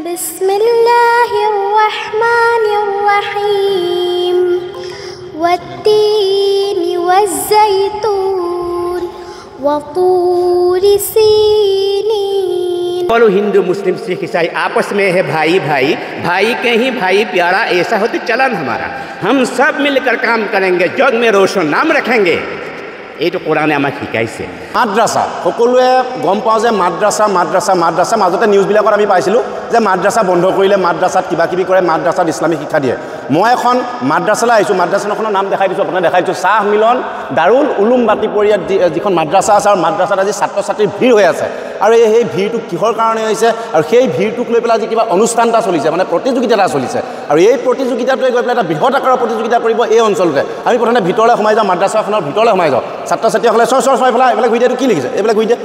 بسم الله الرحمن الرحيم والتين والزيتون وطور سينين बोलो हिंदू मुस्लिम सिख ईसाई आपस में है भाई भाई भाई के ही भाई प्यारा ऐसा हो तो चलन हमारा हम सब मिलकर काम करेंगे जग में रोशन नाम रखेंगे এইটো কোরআনে আমাক শিকাইছে মাদ্ৰাছা সকলোৱে গম পাওঁ যে মাদ্ৰাছা মাজতে নিউজবিলাকত আমি পাইছিলোঁ যে মাদ্ৰাছা বন্ধ কৰিলে মাদ্ৰাছাত কিবা কিবি কৰে মাদ্ৰাছাত ইছলামিক শিক্ষা দিয়ে মই এখন মাদ্ৰাছালৈ আহিছোঁ মাদ্ৰাছাখনৰ নাম দেখাই দিছোঁ আপোনাক দেখাই দিছোঁ চাহ মিলন দাৰুল উলুম বাতিপৰীয়াত যিখন মাদ্ৰাছা আছে আৰু মাদ্ৰাছাত আজি ছাত্ৰ ছাত্ৰীৰ ভিৰ হৈ আছে আৰু সেই ভিৰটো কিহৰ কাৰণে হৈছে আৰু সেই ভিৰটোক লৈ পেলাই আজি কিবা অনুষ্ঠান এটা চলিছে মানে প্ৰতিযোগিতা এটা চলিছে আৰু এই প্ৰতিযোগিতাটোৱে গৈ পেলাই এটা বৃহৎ আকাৰৰ প্ৰতিযোগিতা কৰিব এই অঞ্চলতে আমি প্ৰথমে ভিতৰলৈ সোমাই যাওঁ মাদ্ৰাছাখনৰ ভিতৰলৈ সোমাই যাওঁ ছাত্ৰ ছাত্ৰীসকলে চৰ পেলাই এইবিলাক ঘূৰি দিয়ে এইটো কি লিখিছে এইবিলাক ঘূৰি দিয়ে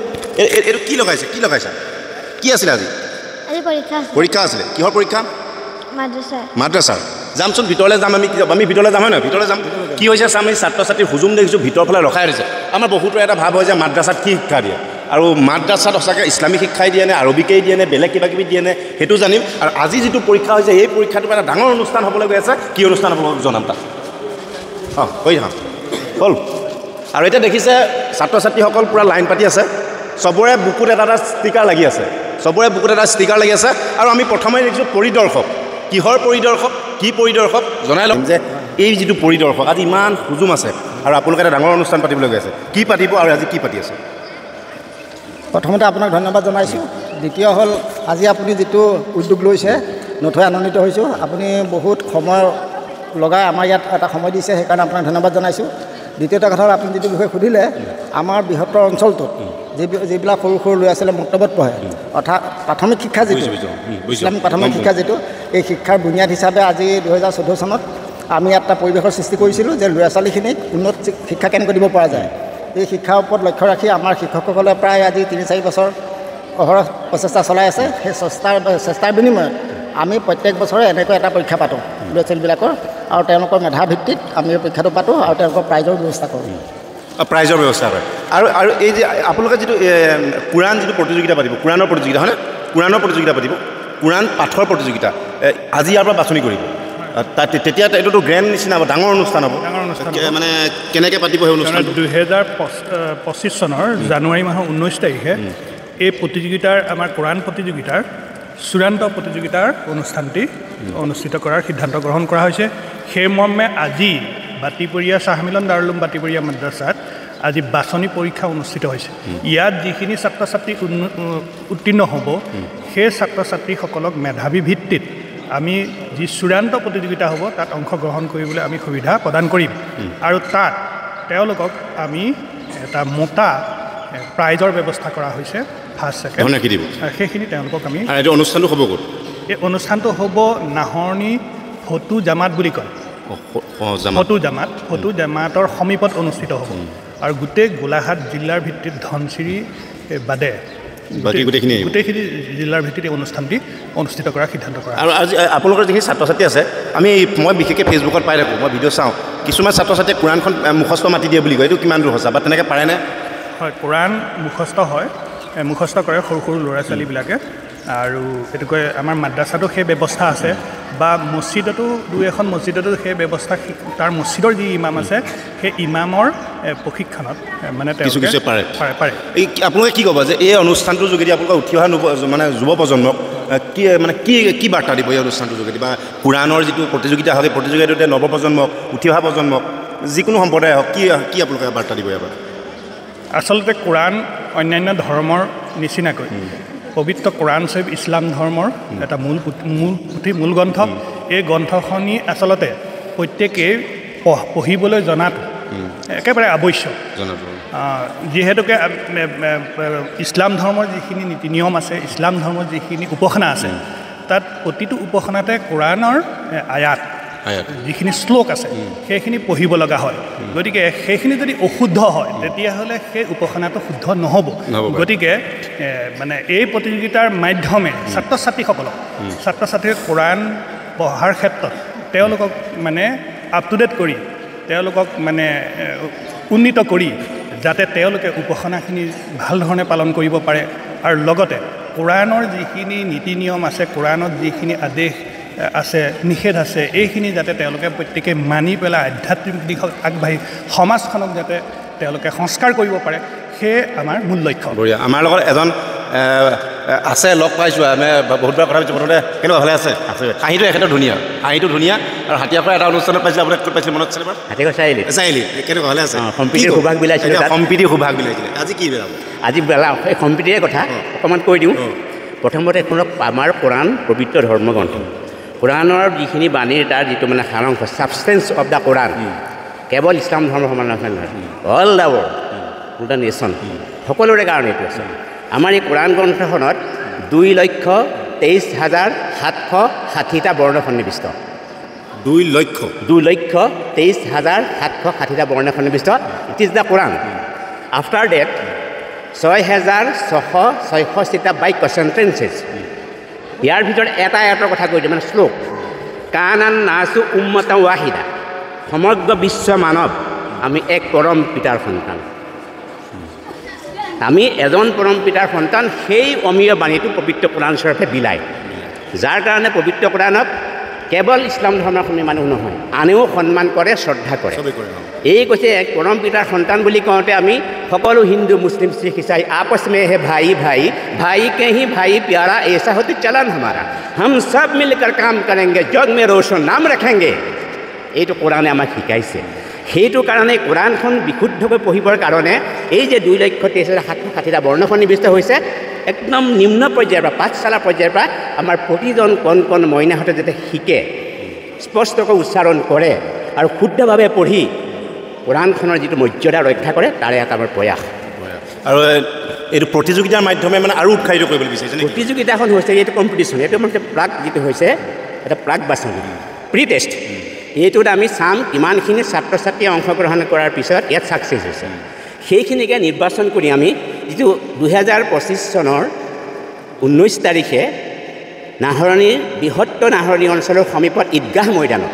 এইটো কি লগাইছে কি আছিলে আজি পৰীক্ষা আছিলে কিহৰ পৰীক্ষা মাদ্ৰাছাৰ যামচোন ভিতৰলৈ যাম আমি ভিতৰলৈ যাম হয় নহয় ভিতৰলৈ যাম কি হৈছে চাম আমি ছাত্ৰ ছাত্ৰীৰ হুজুম দেখিছোঁ ভিতৰৰ ফালে ৰখাই দিছে আমাৰ বহুতো এটা ভাৱ হয় যে মাদ্ৰাছাত কি শিক্ষা দিয়ে আৰু মাদ্ৰাছাত সঁচাকৈ ইছলামিক শিক্ষাই দিয়ে নে আৰবিকেই দিয়ে নে বেলেগ কিবা কিবি দিয়ে নে সেইটো জানিম আৰু আজি যিটো পৰীক্ষা হৈছে এই পৰীক্ষাটো এটা ডাঙৰ অনুষ্ঠান হ'বলৈ গৈ আছে কি অনুষ্ঠান হ'ব জনাম তাক কৈ যাম হ'ল আৰু এতিয়া দেখিছে ছাত্ৰ ছাত্ৰীসকল পূৰা লাইন পাতি আছে চবৰে বুকুত এটা ষ্টিকাৰ লাগি আছে আৰু আমি প্ৰথমে দেখিছোঁ পৰিদৰ্শক কিহৰ পৰিদৰ্শক কি পৰিদৰ্শক জনাই ল'ম যে এই যিটো পৰিদৰ্শক আজি ইমান হুজুম আছে আৰু আপোনালোকে এটা ডাঙৰ অনুষ্ঠান পাতিবলৈ গৈ আছে কি পাতিব আৰু আজি কি পাতি আছে প্ৰথমতে আপোনাক ধন্যবাদ জনাইছোঁ দ্বিতীয় হ'ল আজি আপুনি যিটো উদ্যোগ লৈছে নথৈ আনন্দিত হৈছোঁ আপুনি বহুত সময় লগাই আমাৰ ইয়াত এটা সময় দিছে সেইকাৰণে আপোনাক ধন্যবাদ জনাইছোঁ দ্বিতীয়টা কথা হ'ল আপুনি যিটো বিষয়ে সুধিলে আমাৰ বৃহত্তৰ অঞ্চলটোত যিবিলাক সৰু সৰু ল'ৰা ছোৱালীয়ে মক্তবত পঢ়ে অৰ্থাৎ প্ৰাথমিক শিক্ষা যিটো ইছলামিক প্ৰাথমিক শিক্ষা যিটো এই শিক্ষাৰ বুনিয়াদ হিচাপে আজি 2014 চনত আমি ইয়াত এটা পৰিৱেশৰ সৃষ্টি কৰিছিলোঁ যে ল'ৰা ছোৱালীখিনিক উন্নত শিক্ষা কেনেকৈ দিব পৰা যায় এই শিক্ষাৰ ওপৰত লক্ষ্য ৰাখি আমাৰ শিক্ষকসকলে প্ৰায় আজি 3-4 বছৰ অহৰহ প্ৰচেষ্টা চলাই আছে সেই চেষ্টাৰ বিনিময়ত আমি প্ৰত্যেক বছৰে এনেকৈ এটা পৰীক্ষা পাতোঁ ল'ৰা ছোৱালীবিলাকৰ আৰু তেওঁলোকৰ মেধা ভিত্তিত আমি এই পৰীক্ষাটো পাতোঁ আৰু তেওঁলোকৰ প্ৰাইজৰ ব্যৱস্থা কৰোঁ প্ৰাইজৰ ব্যৱস্থা কৰে আৰু এই যে আপোনালোকে যিটো কোৰাণ যিটো প্ৰতিযোগিতা পাতিব কোৰাণৰ প্ৰতিযোগিতা হয়নে কোৰাণৰ প্ৰতিযোগিতা পাতিব কোৰাণ পাঠৰ প্ৰতিযোগিতা আজি ইয়াৰ পৰা বাছনি কৰিব তেতিয়া এইটোতো গ্ৰেণ্ড নিচিনা হ'ব ডাঙৰ অনুষ্ঠান হ'ব মানে কেনেকৈ পাতিব সেই অনুষ্ঠান 2025 চনৰ জানুৱাৰী মাহৰ 19 তাৰিখে এই প্ৰতিযোগিতাৰ আমাৰ কোৰাণ প্ৰতিযোগিতাৰ চূড়ান্ত প্ৰতিযোগিতাৰ অনুষ্ঠানটি অনুষ্ঠিত কৰাৰ সিদ্ধান্ত গ্ৰহণ কৰা হৈছে সেই মৰ্মে আজি বাতিপৰীয়া চাহমিলন দাৰুল বাতিপৰীয়া মাদ্ৰাছাত আজি বাছনি পৰীক্ষা অনুষ্ঠিত হৈছে ইয়াত যিখিনি ছাত্ৰ ছাত্ৰী উত্তীৰ্ণ হ'ব সেই ছাত্ৰ ছাত্ৰীসকলক মেধাৱী ভিত্তিত আমি যি চূড়ান্ত প্ৰতিযোগিতা হ'ব তাত অংশগ্ৰহণ কৰিবলৈ আমি সুবিধা প্ৰদান কৰিম আৰু তাত তেওঁলোকক আমি এটা মোটা প্ৰাইজৰ ব্যৱস্থা কৰা হৈছে ফাৰ্ষ্ট ছেকেণ্ড সেইখিনি তেওঁলোকক আমি অনুষ্ঠানটো হ'ব ক'ত এই অনুষ্ঠানটো হ'ব নাহৰণি ফটো জামাত বুলি কয় ফটো জামাতৰ সমীপত অনুষ্ঠিত হ'ব আৰু গোটেই গোলাঘাট জিলাৰ ভিত্তিত ধনচিৰি বাদে গোটেইখিনি জিলাৰ ভিত্তিত অনুষ্ঠানটি অনুষ্ঠিত কৰাৰ সিদ্ধান্ত কৰা আৰু আজি আপোনালোকৰ যিখিনি ছাত্ৰ ছাত্ৰী আছে মই বিশেষকৈ ফেচবুকত পাই থাকোঁ মই ভিডিঅ' চাওঁ কিছুমান ছাত্ৰ ছাত্ৰীয়ে কোৰাণখন মুখস্থ মাতি দিয়ে বুলি কয় এইটো কিমান দূৰ সঁচা বা তেনেকৈ পাৰেনে হয় কোৰাণ মুখস্থ কৰে সৰু সৰু ল'ৰা ছোৱালীবিলাকে আৰু এইটোকৈ আমাৰ মাদ্ৰাছাতো সেই ব্যৱস্থা আছে বা মছজিদতো দুই এখন মছজিদতো সেই ব্যৱস্থা তাৰ মছজিদৰ যি ইমাম আছে সেই ইমামৰ প্ৰশিক্ষণত মানে তেওঁলোকে পাৰে এই আপোনালোকে কি ক'ব যে এই অনুষ্ঠানটোৰ যোগেদি আপোনালোকে উঠি অহা মানে যুৱ প্ৰজন্মক কি বাৰ্তা দিব এই অনুষ্ঠানটোৰ যোগেদি বা কোৰাণৰ যিটো প্ৰতিযোগিতা হয় সেই প্ৰতিযোগিতাটোতে নৱপ্ৰজন্মক উঠি অহা প্ৰজন্মক যিকোনো সম্প্ৰদায় হওক কি আপোনালোকে বাৰ্তা দিব ইয়াৰ আচলতে কোৰাণ অন্যান্য ধৰ্মৰ নিচিনাকৈ পবিত্ৰ কোৰাণ চহিব ইছলাম ধৰ্মৰ এটা মূল গ্ৰন্থ এই গ্ৰন্থখনি আচলতে প্ৰত্যেকেই পঢ়িবলৈ জনাটো একেবাৰে আৱশ্যক যিহেতুকে ইছলাম ধৰ্মৰ যিখিনি নীতি নিয়ম আছে ইছলাম ধৰ্মৰ যিখিনি উপাসনা আছে তাত প্ৰতিটো উপাসনাতে কোৰাণৰ আয়াত যিখিনি শ্লোক আছে সেইখিনি পঢ়িব লগা হয় গতিকে সেইখিনি যদি অশুদ্ধ হয় তেতিয়াহ'লে সেই উপাসনাটো শুদ্ধ নহ'ব গতিকে মানে এই প্ৰতিযোগিতাৰ মাধ্যমে ছাত্ৰ ছাত্ৰীক কোৰাণ পঢ়াৰ ক্ষেত্ৰত তেওঁলোকক মানে আপ টু ডেট কৰি তেওঁলোকক মানে উন্নীত কৰি যাতে তেওঁলোকে উপাসনাখিনি ভাল ধৰণে পালন কৰিব পাৰে আৰু লগতে কোৰাণৰ যিখিনি নীতি নিয়ম আছে, কোৰাণত যিখিনি আদেশ আছে, নিষেধ আছে, এইখিনি যাতে তেওঁলোকে প্ৰত্যেকে মানি পেলাই আধ্যাত্মিক দিশত আগবাঢ়ি সমাজখনক যাতে তেওঁলোকে সংস্কাৰ কৰিব পাৰে, সেয়ে আমাৰ মূল লক্ষ্য। বঢ়িয়া। আমাৰ লগত এজন আছে, লগ পাইছোঁ, আমি বহুতবাৰ কথা পাতিছোঁ। প্ৰথমতে কেনেকুৱা ভালে আছে? আছে। হাঁহিটো এখেতৰ ধুনীয়া, হাঁহিটো ধুনীয়া। আৰু হাতীয়াৰ পৰা এটা অনুষ্ঠানত পাইছিলোঁ, আপোনাক ক'ত পাইছিলোঁ মনত আছিলে বাৰু? হাতীগড় চাৰিআলি। কেনেকুৱা ভালে আছে? সম্প্ৰীতিৰ সুভাগ বিলাইছিলে, সম্প্ৰীতিৰ সুভাগ বিলাইছিলে। আজি কি বেলাব? আজি বেলা এই সম্প্ৰীতিৰে কথা অকণমান কৈ দিওঁ। প্ৰথমতে এখনক আমাৰ কোৰাণ পবিত্ৰ ধৰ্মগ্ৰন্থ, কোৰাণৰ যিখিনি বাণীৰ তাৰ যিটো মানে সাৰাংশ, ছাবষ্টেঞ্চ অফ দ্য কোৰাণ, কেৱল ইছলাম ধৰ্মৰ সমান নহয়, all the world, to the nation, সকলোৰে কাৰণে এইটো আছে। আমাৰ এই কোৰাণ গ্ৰন্থখনত 2,23,760টা বৰ্ণ সন্নিৱিষ্ট। 2,23,760টা বৰ্ণ সন্নিৱিষ্ট। It is the Koran. After that 6,666টা বাক্য, চেণ্টেঞ্চেছ। ইয়াৰ ভিতৰত এটা এটাৰ কথা কৈ দিওঁ, মানে শ্লোক। কানান নাচু উম্মতা ৱাহিদা, সমগ্ৰ বিশ্ব মানৱ আমি এক পৰম পিতাৰ সন্তান। আমি এজন পৰম পিতাৰ সন্তান, সেই অমীয় বাণীটো পবিত্ৰ কোৰাণ স্বৰূপে বিলায়, যাৰ কাৰণে পবিত্ৰ কোৰাণক কেৱল ইছলাম ধৰ্মৰ কোনো মানুহ নহয়, আনেও সন্মান কৰে, শ্ৰদ্ধা কৰে। এই কৈছে এক পৰম পিতাৰ সন্তান বুলি কওঁতে আমি সকলো হিন্দু, মুছলিম, শিখ, ইসাই आपस में है भाई भाई, भाई के ही भाई प्यारा, ऐसा होते चलन हमारा, हम सब मिलकर काम करेंगे, जग में रोशन नाम रखेंगे। এইটো কোৰাণে আমাক শিকাইছে। সেইটো কাৰণে কোৰাণখন বিশুদ্ধকৈ পঢ়িবৰ কাৰণে এই যে 2,23,760টা বৰ্ণ সন্নিৱিষ্ট হৈছে, একদম নিম্ন পৰ্যায়ৰ পৰা, পাঠশালা পৰ্যায়ৰ পৰা আমাৰ প্ৰতিজন কণ কণ মইনাহঁতে যাতে শিকে, স্পষ্টকৈ উচ্চাৰণ কৰে আৰু শুদ্ধভাৱে পঢ়ি কোৰাণখনৰ যিটো মৰ্যাদা ৰক্ষা কৰে, তাৰে এটা আমাৰ প্ৰয়াস। আৰু এইটো প্ৰতিযোগিতাৰ মাধ্যমে মানে আৰু উৎসাহিত কৰিবলৈ বিচাৰিছে। প্ৰতিযোগিতাখন হৈছে এইটো কম্পিটিশ্যন, এইটো মানে প্ৰাক যিটো হৈছে এটা প্ৰাক বাছনি, প্ৰি টেষ্ট। এইটোত আমি চাম কিমানখিনি ছাত্ৰ ছাত্ৰীয়ে অংশগ্ৰহণ কৰাৰ পিছত ইয়াত ছাকচেছ হৈছে। সেইখিনিকে নিৰ্বাচন কৰি আমি যিটো 2025 চনৰ 19 তাৰিখে নাহৰণিৰ বৃহত্তৰ নাহৰণি অঞ্চলৰ সমীপত ঈদগাহ মৈদানত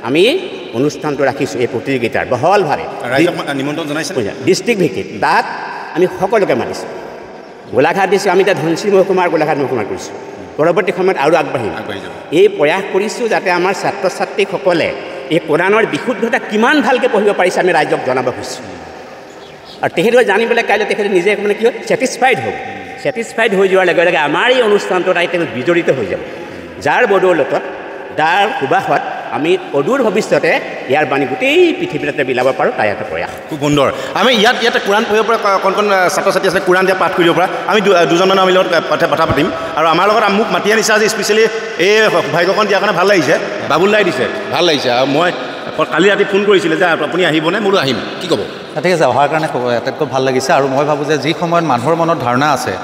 আমি অনুষ্ঠানটো ৰাখিছোঁ। এই প্ৰতিযোগিতাৰ বহলভাৱে নিমন্ত্ৰণ জনাইছে ডিষ্ট্ৰিক্ট ভিত্তিত। তাত আমি সকলোকে মাতিছোঁ। গোলাঘাট দিছোঁ, আমি এতিয়া ধনশী মহকুমাৰ গোলাঘাট মহকুমাৰ কৰিছোঁ। পৰৱৰ্তী সময়ত আৰু আগবাঢ়িম। এই প্ৰয়াস কৰিছোঁ যাতে আমাৰ ছাত্ৰ ছাত্ৰীসকলে এই কোৰাণৰ বিশুদ্ধতা কিমান ভালকৈ পঢ়িব পাৰিছে আমি ৰাইজক জনাব খুজিছোঁ। আৰু তেখেতে জানিবলৈ কাইলৈ তেখেতে নিজে মানে কি হয়, ছেটিছফাইড হ'ব। ছেটিছফাইড হৈ যোৱাৰ লগে লগে আমাৰ এই অনুষ্ঠানটোত আহি তেওঁ বিজড়িত হৈ যাব, যাৰ বদৌলতত, যাৰ সুবাসত আমি অদূৰ ভৱিষ্যতে ইয়াৰ বাণী গোটেই পৃথিৱীতে বিলাব পাৰোঁ, তাই এটা প্ৰয়াস। খুব সুন্দৰ। আমি ইয়াতে কোৰাণ পঢ়িব পৰা কণ কণ ছাত্ৰ ছাত্ৰী আছে, কোৰাণ দিয়া পাঠ কৰিব পৰা। আমি দুজনমানৰ আমি লগত কথা পাতিম। আৰু আমাৰ লগত মোক মাতি আনিছে আজি স্পেচিয়েলি এই ভাগ্যখন দিয়াৰ কাৰণে ভাল লাগিছে। বাবুল্লাই দিছে, ভাল লাগিছে। আৰু মই কালি ৰাতি ফোন কৰিছিলে যে আপুনি আহিবনে? মোৰো আহিম। কি ক'ব? ঠিক আছে, অহাৰ কাৰণে আটাইতকৈ ভাল লাগিছে। আৰু মই ভাবোঁ যে যি সময়ত মানুহৰ মনত ধাৰণা আছে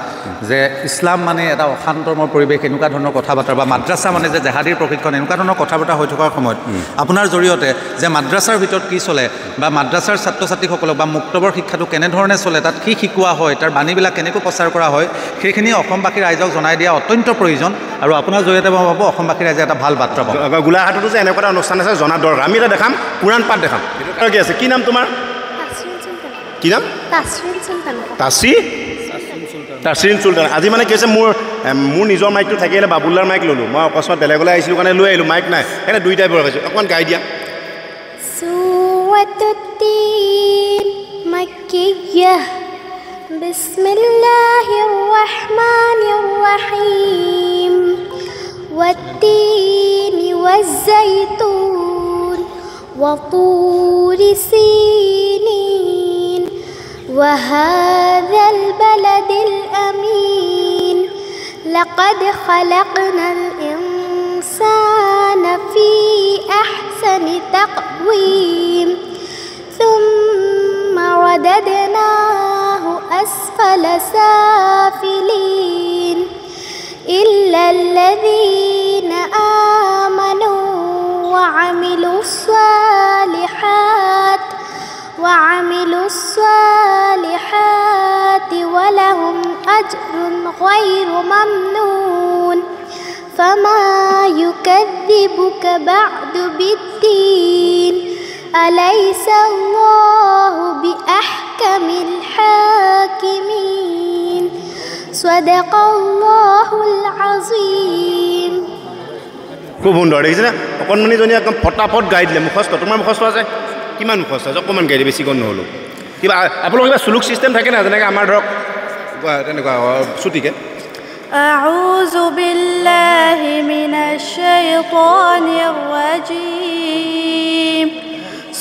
যে ইছলাম মানে এটা অশান্তময় পৰিৱেশ, এনেকুৱা ধৰণৰ কথা বতৰা, বা মাদ্ৰাছা মানে যে জেহাদীৰ প্ৰশিক্ষণ, এনেকুৱা ধৰণৰ কথা বতৰা হৈ থকাৰ সময়ত আপোনাৰ জৰিয়তে যে মাদ্ৰাছাৰ ভিতৰত কি চলে, বা মাদ্ৰাছাৰ ছাত্ৰ ছাত্ৰীসকলক বা মুক্তবৰ শিক্ষাটো কেনেধৰণে চলে, তাত কি শিকোৱা হয়, তাৰ বাণীবিলাক কেনেকৈ প্ৰচাৰ কৰা হয়, সেইখিনি অসমবাসী ৰাইজক জনাই দিয়া অত্যন্ত প্ৰয়োজন। আৰু আপোনাৰ জৰিয়তে মই ভাবোঁ অসমবাসী ৰাইজে এটা ভাল বাৰ্তা পাব। গোলাঘাটতো যে এনেকুৱা এটা অনুষ্ঠান আছে জনা দৰকাৰ। আমি এটা দেখাম, কোৰাণ পাঠ দেখাম। কি আছে, কি নাম তোমাৰ? কি নাম? তাছৰিন চুলতান। আজি মানে কি হৈছে, মোৰ নিজৰ মাইকটো থাকিলে বাবুল্লাৰ মাইক ল'লোঁ। মই অকস্মাত বেলেগলৈ আহিছিলোঁ কাৰণে লৈ আহিলোঁ, মাইক নাই, সেইকাৰণে দুইটাই বৰ পাইছোঁ। অকণমান গাই দিয়া। সূৰাতুত-তিন মাক্কিয়্যাহ, বিসমিল্লাহিৰ ৰহমানিৰ ৰহিম, ওয়াত-তিনি ওয়াজ-জাইতুন, ওয়া-তুরি সিনিন, وهذا البلد الأمين لقد خلقنا الإنسان في أحسن تقويم ثم رددناه أسفل سافلين إلا الذين آمنوا وعملوا الصالحات ولهم أجر غير ممنون فما يكذبك بعد بالدين أليس الله بأحكم الحاكمين সদাকাল্লাহুল আযীম। খুব সুন্দৰ দেখিছেনে অকণমানিজনী একদম ফটাফট গাই দিলে মুখস্থ তোমাৰ মুখস্থ আছে কিমান মুখস্থ আছে অকণমান গাই দিয়ে বেছি কণ নহ'লেও কিবা আপোনালোকৰ কিবা চুলুক ছিষ্টেম থাকে না যেনেকৈ আমাৰ ধৰক তেনেকুৱা চুটিকৈ أعوذ بالله من الشيطان الرجيم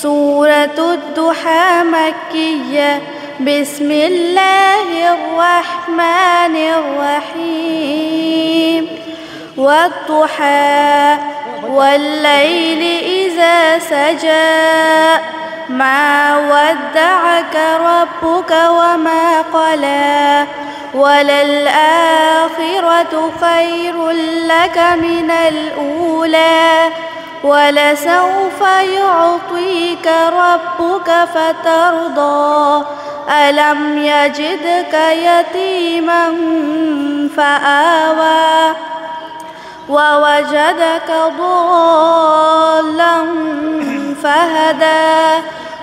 سورة الضحى مكية بسم الله الرحمن الرحيم والضحى والليل إذا سجى ما ودعك ربك وما قلى وللآخرة خير لك من الأولى ولسوف يعطيك ربك فترضى ألم يجدك يتيما فآوى ووجدك ضالا فهدى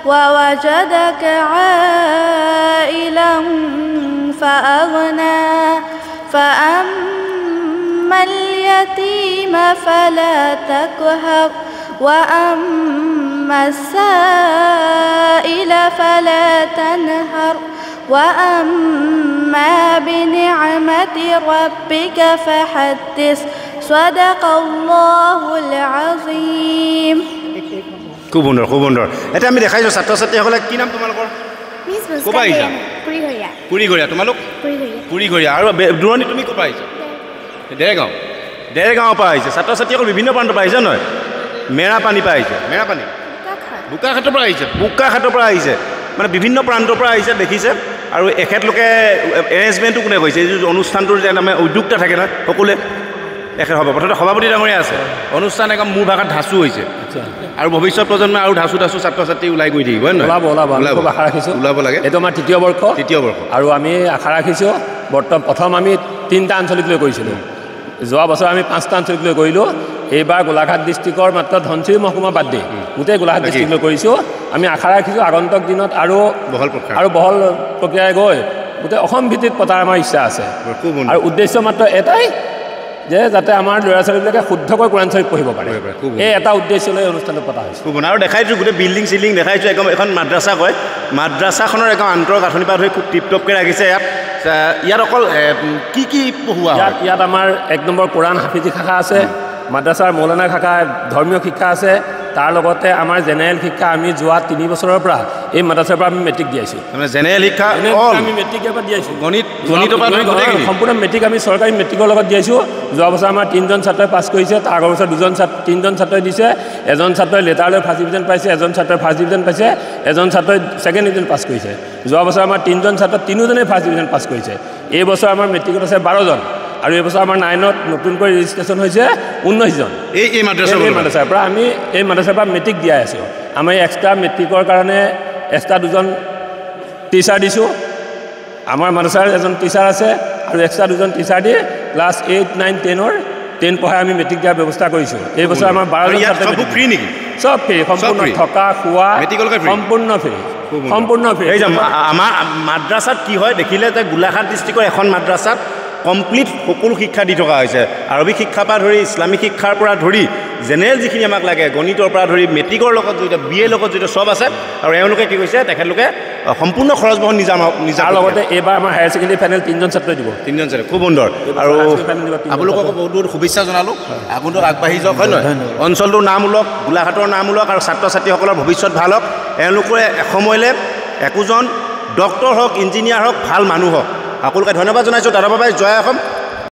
ووجدك عائلا فأغنى فأما اليتيم فلا تقهر وأما السائل فلا تنهر وأما بنعمة ربك فحدث صدق الله العظيم খুব সুন্দৰ খুব সুন্দৰ এতিয়া আমি দেখাইছোঁ ছাত্ৰ ছাত্ৰীসকলে কি নাম তোমালোকৰ ক'ৰ পৰা আহিছা কুৰিঘৰীয়া তোমালোক কুৰিঘৰীয়া আৰু দূৰণি তুমি ক'ৰ পৰা আহিছা ডেৰগাঁৱৰ পৰা আহিছে ছাত্ৰ ছাত্ৰীসকল বিভিন্ন প্ৰান্তৰ পৰা আহিছে নহয় মেৰাপানীৰ পৰা আহিছে মেৰাপানী বোকাখাটৰ পৰা আহিছে বোকাখাটৰ পৰা আহিছে মানে বিভিন্ন প্ৰান্তৰ পৰা আহিছে দেখিছে আৰু এখেতলোকে এৰেঞ্জমেণ্টটো কোনে কৰিছে এই অনুষ্ঠানটোৰ যে মানে উদ্যোক্তা থাকে নহয় সকলোৱে এখেত হ'ব প্ৰথমতে সভাপতি ডাঙৰীয়া আছে অনুষ্ঠান একদম মোৰ ভাষাত ধাচু হৈছে আৰু ভৱিষ্যত প্ৰজন্মই আৰু ধাচু ছাত্ৰ ছাত্ৰী ওলাই গৈ থাকিব হয় নহয় খুব আশা ৰাখিছোঁ ওলাব লাগে এইটো আমাৰ তৃতীয় বৰ্ষ আৰু আমি আশা ৰাখিছোঁ প্ৰথম আমি 3টা আঞ্চলিক লৈ কৰিছিলোঁ যোৱা বছৰ আমি 5টা আঞ্চলিক লৈ কৰিলোঁ এইবাৰ গোলাঘাট ডিষ্ট্ৰিক্টৰ মাত্ৰ ধনশিৰি মহকুমা বাদ দি গোটেই গোলাঘাট ডিষ্ট্ৰিক্ট লৈ কৰিছোঁ আমি আশা ৰাখিছোঁ আগন্তুক দিনত আৰু বহল প্ৰক্ৰিয়াৰে গৈ গোটেই অসম ভিত্তিত পতাৰ আমাৰ ইচ্ছা আছে আৰু উদ্দেশ্য মাত্ৰ এটাই যে যাতে আমাৰ ল'ৰা ছোৱালীবিলাকে শুদ্ধকৈ কোৰাণ চৰিত পঢ়িব পাৰে এই এটা উদ্দেশ্য লৈ অনুষ্ঠানটো পতা হৈছে খুব আৰু দেখাইছোঁ গোটেই বিল্ডিং চিল্ডিং দেখাইছোঁ একদম এখন মাদ্ৰাছা কয় মাদ্ৰাছাখনৰ একদম আন্তঃগাঁথনিৰ পৰা ধৰি খুব টিপটপকৈ ৰাখিছে ইয়াত অকল কি কি পঢ়োৱা ইয়াত আমাৰ 1 নম্বৰ কোৰাণ হাফিজি শাখা আছে মাদ্ৰাছাৰ মৌলানা শাখা ধৰ্মীয় শিক্ষা আছে তাৰ লগতে আমাৰ জেনেৰেল শিক্ষা আমি যোৱা 3 বছৰৰ পৰা এই মাদ্ৰাছাৰ পৰা আমি মেট্ৰিক দিয়াইছোঁ মানে জেনেৰেল শিক্ষা আমি মেট্ৰিক ইয়াৰ পৰা দিয়াইছোঁ গণিতৰ পৰা সম্পূৰ্ণ মেট্ৰিক আমি চৰকাৰী মেট্ৰিকৰ লগত দিয়াইছোঁ যোৱা বছৰ আমাৰ 3জন ছাত্ৰই পাছ কৰিছে তাৰ আগৰ বছৰ 3জন ছাত্ৰই দিছে এজন ছাত্ৰই লেটাৰ লৈ ফাৰ্ষ্ট ডিভিজন পাইছে এজন ছাত্ৰই ফাৰ্ষ্ট ডিভিজন পাইছে এজন ছাত্ৰই ছেকেণ্ড ডিভিজন পাছ কৰিছে যোৱা বছৰ আমাৰ 3জন ছাত্ৰ 3জনেই ফাৰ্ষ্ট ডিভিজন পাছ কৰিছে এই বছৰ আমাৰ মেট্ৰিকত আছে 12জন আৰু এই বছৰ আমাৰ 9ত নতুনকৈ ৰেজিষ্ট্ৰেশ্যন হৈছে 19জন এই মাদ্ৰাছাৰ পৰা আমি এই মাদ্ৰাছাৰ পৰা মেট্ৰিক দিয়াই আছোঁ আমি এক্সট্ৰা মেট্ৰিকৰ কাৰণে এক্সট্ৰা 2জন টিচাৰ দিছোঁ আমাৰ মাদ্ৰাছাৰ এজন টিচাৰ আছে আৰু এক্সট্ৰা 2জন টিচাৰ দি ক্লাছ 8, 9, 10ৰ 10 পঢ়াই আমি মেট্ৰিক দিয়াৰ ব্যৱস্থা কৰিছোঁ এই বছৰ আমাৰ 12জন ছাত্ৰ ফ্ৰী নেকি চব ফ্ৰী সম্পূৰ্ণ থকা খোৱা সম্পূৰ্ণ ফ্ৰী এই যে আমাৰ মাদ্ৰাছাত কি হয় দেখিলে যে গোলাঘাট ডিষ্ট্ৰিক্টৰ এখন মাদ্ৰাছাত কমপ্লিট সকলো শিক্ষা দি থকা হৈছে আৰবী শিক্ষাৰ পৰা ধৰি ইছলামিক শিক্ষাৰ পৰা ধৰি জেনেৰেল যিখিনি আমাক লাগে গণিতৰ পৰা ধৰি মেট্ৰিকৰ লগত জড়িত BA লগত জড়িত চব আছে আৰু এওঁলোকে কি কৈছে তেখেতলোকে সম্পূৰ্ণ খৰচ বহন নিজা লগতে এইবাৰ আমাৰ হায়াৰ ছেকেণ্ডেৰী ফাইনেল 3জন ছাত্ৰই দিব 3জন ছাত্ৰ খুব সুন্দৰ আৰু আপোনালোকক বহুত বহুত শুভেচ্ছা জনালোঁ আগন্তুক আগবাঢ়ি যাওক হয় নহয় অঞ্চলটোৰ নাম ওলক গোলাঘাটৰ নাম ওলক আৰু ছাত্ৰ ছাত্ৰীসকলৰ ভৱিষ্যত ভাল হওক এওঁলোকে এসময়লৈ একোজন ডক্টৰ হওক ইঞ্জিনিয়াৰ হওক ভাল মানুহ হওক সকলোকে ধন্যবাদ জনাইছোঁ দাদা বাবাই জয় অসম